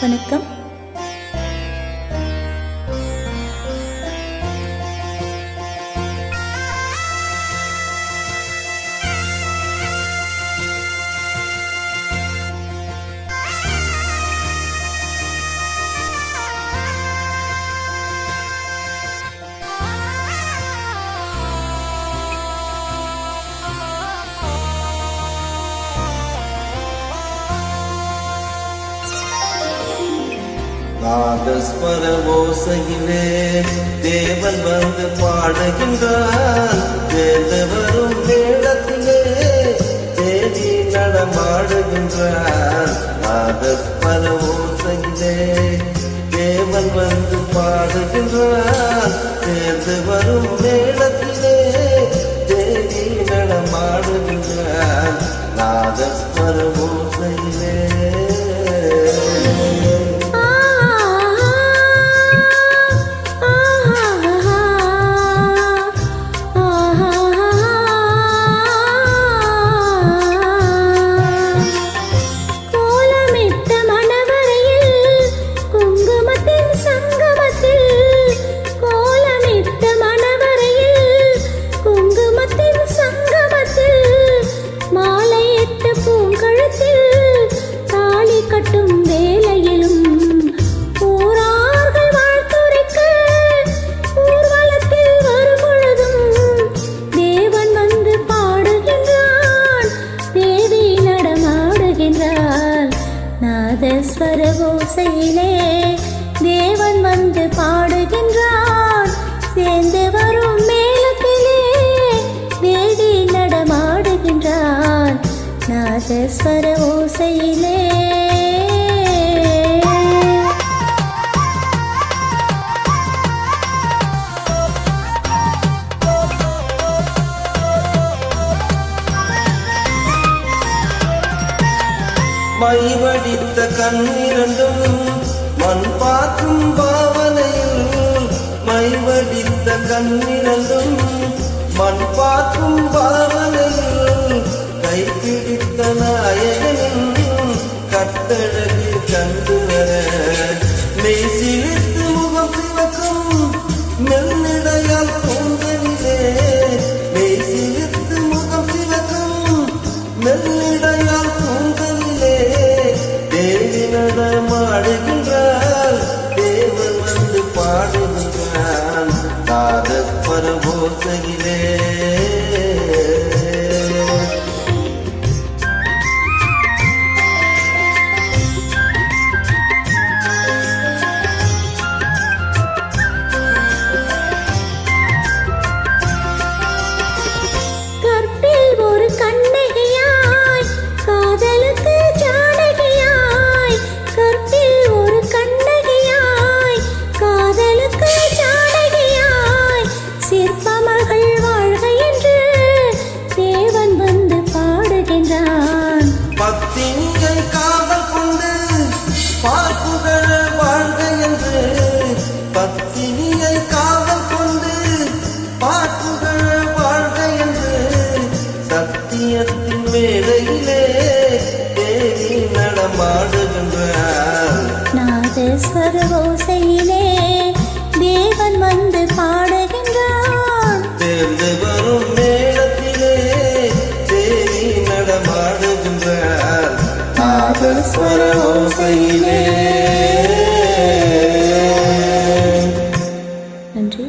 வணக்கம். நாதஸ்வர ஓசையிலே தேவன் வந்து பாடுகின்றான். தேர்ந்து வரும் வேளத்திலே தேவி நடமாடுகின்றான். நாதஸ்வர ஓசையிலே தேவன் வந்து பாடுகின்றான். தேர்ந்து வரும் வேளத்திலே தேவி நடமாடுகின்றான். நாதஸ்வர ஓசையிலே நாதஸ்வர ஓசையிலே தேவன் வந்து பாடுகின்றான். சேர்ந்து வரும் மேளத்திலே தேவி நடமாடுகின்றான். நாதஸ்வர ஓசையிலே மைவடித்த கண்ணிரண்டும் மண் பார்க்கும் பாவனையில், மைவடித்த கண்ணிரண்டும் மண் பார்க்கும் பாவனையில், கைப்பிடித்த நாயகனின் கட்டழகு கண்டு வர மெய் சிலிர்த்து முகம் சிவக்கும் மெல்லிடையால் தோன்றலிலே, மெய் சிலிர்த்து முகம் சிவக்கும் மெல்லிடையால் நடமாடுகின்றான். தேவன் வந்து பாடுகின்றான். நாதஸ்வர ஓசையிலே பத்தினியை காதல் கொண்டு பார்ப்புகழ வாழ்க என்று, பத்தினியை காதல் கொண்டு பார்ப்புகழ வாழ்க என்று சத்தியத்தின் வேளையிலே தேவி நடமாடுகின்றான். நாதஸ்வர ஓசையிலே தேவன் வந்து பாடுகின்றான். தேர்ந்து வரும் மேளத்திலே தேவி நடமாடுகின்றான். நாதஸ்வர ஓசையிலே. நன்றி.